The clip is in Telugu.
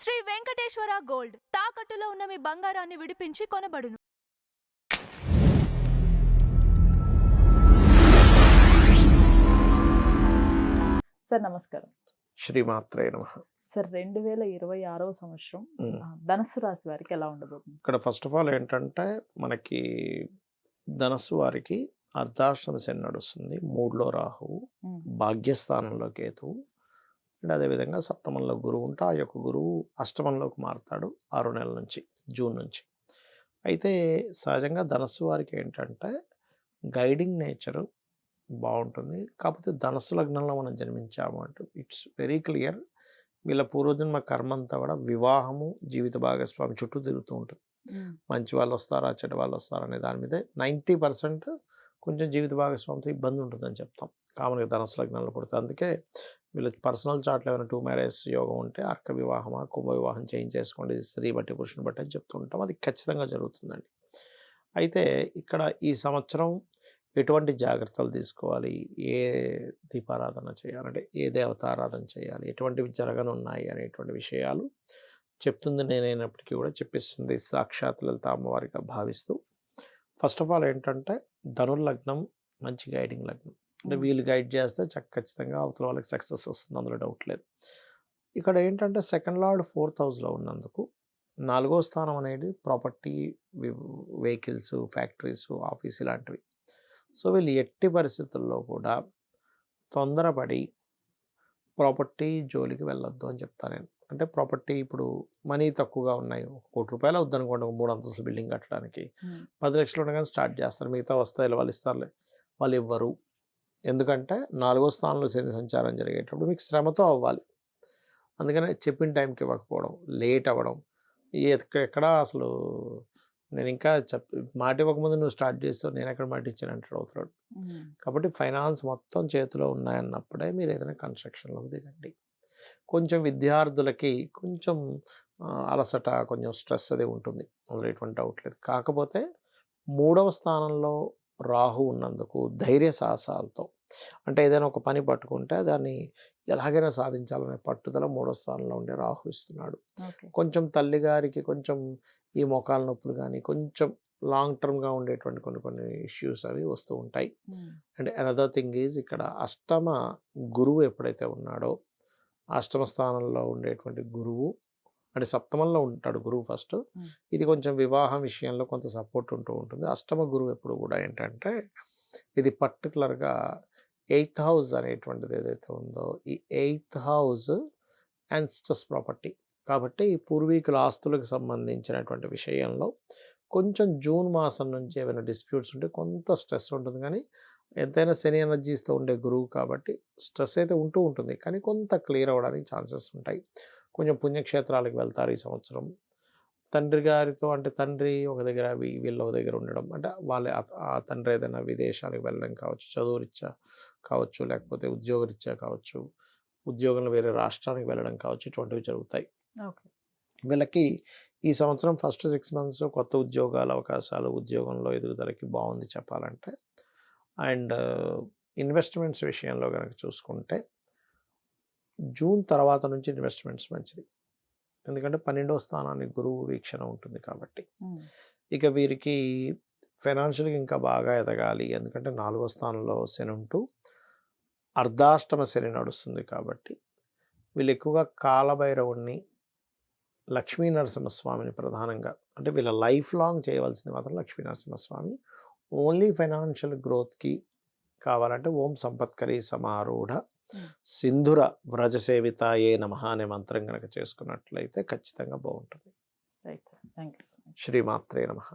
శ్రీ వెంకటేశ్వర గోల్డ్ తాకట్టులో ఉన్న మీ బంగారాన్ని విడిపించి కొనబడును. సార్ నమస్కారం. శ్రీమాత్రే నమః. సార్ 2026వ సంవత్సరం ధనుస్సు రాశి వారికి ఎలా ఉండబోతుంది? ఇక్కడ ఫస్ట్ ఆఫ్ ఆల్ ఏంటంటే మనకి ధనస్సు వారికి అర్ధాష్టమ శని నడుస్తుంది. 3లో రాహువు, భాగ్యస్థానంలో కేతువు, అండ్ అదేవిధంగా సప్తమంలో గురువు ఉంటే ఆ యొక్క గురువు అష్టమంలోకి మారుతాడు 6 నెలల నుంచి, జూన్ నుంచి. అయితే సహజంగా ధనస్సు వారికి ఏంటంటే గైడింగ్ నేచరు బాగుంటుంది. కాకపోతే ధనస్సు లగ్నంలో మనం జన్మించాము అంటే ఇట్స్ వెరీ క్లియర్, వీళ్ళ పూర్వజన్మ కర్మ అంతా కూడా వివాహము, జీవిత భాగస్వామి చుట్టూ తిరుగుతూ ఉంటుంది. మంచి వాళ్ళు వస్తారా, చెడ్డ వాళ్ళు వస్తారా అనే దాని మీదే 90% కొంచెం జీవిత భాగస్వామితో ఇబ్బంది ఉంటుందని చెప్తాం కామన్గా ధనస్సు లగ్నంలో పుడుతుంది. అందుకే వీళ్ళ పర్సనల్ చార్ట్లో ఏమైనా 2 మ్యారేజ్ యోగం ఉంటే అర్క వివాహమా, కుంభ వివాహం చేయించేసుకోండి, స్త్రీ బట్టి పురుషుని బట్టి అని చెప్తూ ఉంటాం. అది ఖచ్చితంగా జరుగుతుందండి. అయితే ఇక్కడ ఈ సంవత్సరం ఎటువంటి జాగ్రత్తలు తీసుకోవాలి, ఏ దీపారాధన చేయాలంటే ఏ దేవతారాధన చేయాలి, ఎటువంటివి జరగనున్నాయి అనేటువంటి విషయాలు చెప్తుంది నేనైనప్పటికీ కూడా చెప్పిస్తుంది సాక్షాత్ లలిత అమ్మవారిగా భావిస్తూ. ఫస్ట్ ఆఫ్ ఆల్ ఏంటంటే ధనుర్లగ్నం మంచి గైడింగ్ లగ్నం. అంటే వీళ్ళు గైడ్ చేస్తే ఖచ్చితంగా అవతల వాళ్ళకి సక్సెస్ వస్తుంది, అందులో డౌట్ లేదు. ఇక్కడ ఏంటంటే సెకండ్ లార్డ్ 4th హౌస్లో ఉన్నందుకు 4వ స్థానం అనేది ప్రాపర్టీ, వెహికల్స్, ఫ్యాక్టరీస్, ఆఫీస్ ఇలాంటివి. సో వీళ్ళు ఎట్టి పరిస్థితుల్లో కూడా తొందరపడి ప్రాపర్టీ జోలికి వెళ్ళొద్దు అని చెప్తాను నేను. అంటే ప్రాపర్టీ ఇప్పుడు మనీ తక్కువగా ఉన్నాయి, ₹1 కోటి అవుద్ది అనుకోండి 3 అంతస్తుల బిల్డింగ్ కట్టడానికి, 10 లక్షలు ఉండగానే స్టార్ట్ చేస్తారు. మిగతా వస్తాయిలు వాళ్ళు ఇస్తారులే, వాళ్ళు ఇవ్వరు. ఎందుకంటే 4వ స్థానంలో శని సంచారం జరిగేటప్పుడు మీకు శ్రమతో అవ్వాలి. అందుకనే చెప్పిన టైంకి ఇవ్వకపోవడం, లేట్ అవ్వడం, ఎక్కడా అసలు నేను ఇంకా మాట ఇవ్వకముందు నువ్వు స్టార్ట్ చేస్తావు, నేను ఎక్కడ మాట ఇచ్చాను అంటాడు అవుతాడు. కాబట్టి ఫైనాన్స్ మొత్తం చేతిలో ఉన్నాయన్నప్పుడే మీరు ఏదైనా కన్స్ట్రక్షన్లోకి దిగండి. కొంచెం విద్యార్థులకి కొంచెం అలసట, కొంచెం స్ట్రెస్ అది ఉంటుంది, అందులో ఎటువంటి డౌట్ లేదు. కాకపోతే 3వ స్థానంలో రాహు ఉన్నందుకు ధైర్య సాహసాలతో, అంటే ఏదైనా ఒక పని పట్టుకుంటే దాన్ని ఎలాగైనా సాధించాలనే పట్టుదల 3వ స్థానంలో ఉండే రాహు ఇస్తున్నాడు. కొంచెం తల్లిగారికి కొంచెం ఈ మోకాల నొప్పులు కానీ కొంచెం లాంగ్ టర్మ్గా ఉండేటువంటి కొన్ని ఇష్యూస్ అవి వస్తూ ఉంటాయి. అండ్ అనదర్ థింగ్ ఈజ్ ఇక్కడ అష్టమ గురువు ఎప్పుడైతే ఉన్నాడో, అష్టమ స్థానంలో ఉండేటువంటి గురువు అంటే సప్తమంలో ఉంటాడు గురువు ఫస్ట్. ఇది కొంచెం వివాహం విషయంలో కొంత సపోర్ట్ ఉంటూ ఉంటుంది. అష్టమ గురువు ఎప్పుడు కూడా ఏంటంటే ఇది పర్టికులర్గా 8th హౌస్ అనేటువంటిది ఏదైతే ఉందో, ఈ 8th హౌస్ యాన్సిస్టర్స్ ప్రాపర్టీ కాబట్టి పూర్వీకుల ఆస్తులకు సంబంధించినటువంటి విషయంలో కొంచెం జూన్ మాసం నుంచి ఏమైనా డిస్ప్యూట్స్ ఉంటే కొంత స్ట్రెస్ ఉంటుంది. కానీ ఎంతైనా శని ఎనర్జీస్తో ఉండే గురువు కాబట్టి స్ట్రెస్ అయితే ఉంటూ ఉంటుంది, కానీ కొంత క్లియర్ అవ్వడానికి ఛాన్సెస్ ఉంటాయి. కొంచెం పుణ్యక్షేత్రాలకు వెళ్తారు ఈ సంవత్సరం. తండ్రి గారితో అంటే తండ్రి ఒక దగ్గర, వీళ్ళ ఒక దగ్గర ఉండడం, అంటే వాళ్ళ ఆ తండ్రి ఏదైనా విదేశాలకు వెళ్ళడం కావచ్చు, చదువు రీత్యా కావచ్చు, లేకపోతే ఉద్యోగరీత్యా కావచ్చు, ఉద్యోగంలో వేరే రాష్ట్రానికి వెళ్ళడం కావచ్చు, ఇటువంటివి జరుగుతాయి. వీళ్ళకి ఈ సంవత్సరం ఫస్ట్ 6 months కొత్త ఉద్యోగాల అవకాశాలు, ఉద్యోగంలో ఎదుగుదలకి బాగుంది చెప్పాలంటే. అండ్ ఇన్వెస్ట్మెంట్స్ విషయంలో కనుక చూసుకుంటే జూన్ తర్వాత నుంచి ఇన్వెస్ట్మెంట్స్ మంచిది, ఎందుకంటే 12వ స్థానానికి గురువు వీక్షణ ఉంటుంది కాబట్టి. ఇక వీరికి ఫైనాన్షియల్గా ఇంకా బాగా ఎదగాలి, ఎందుకంటే 4వ స్థానంలో శని ఉంటూ అర్ధాష్టమ శని నడుస్తుంది కాబట్టి వీళ్ళు ఎక్కువగా కాలభైరవుణ్ణి, లక్ష్మీ నరసింహస్వామిని ప్రధానంగా, అంటే వీళ్ళ లైఫ్ లాంగ్ చేయవలసింది మాత్రం లక్ష్మీ నరసింహస్వామి. ఓన్లీ ఫైనాన్షియల్ గ్రోత్కి కావాలంటే ఓం సంపత్కరీ సమారూఢ సింధుర వ్రజసేవితాయే నమః అనే మంత్రం కనుక చేసుకున్నట్లయితే ఖచ్చితంగా బాగుంటుంది. Right sir, thank you so much. శ్రీమాత్రే నమః.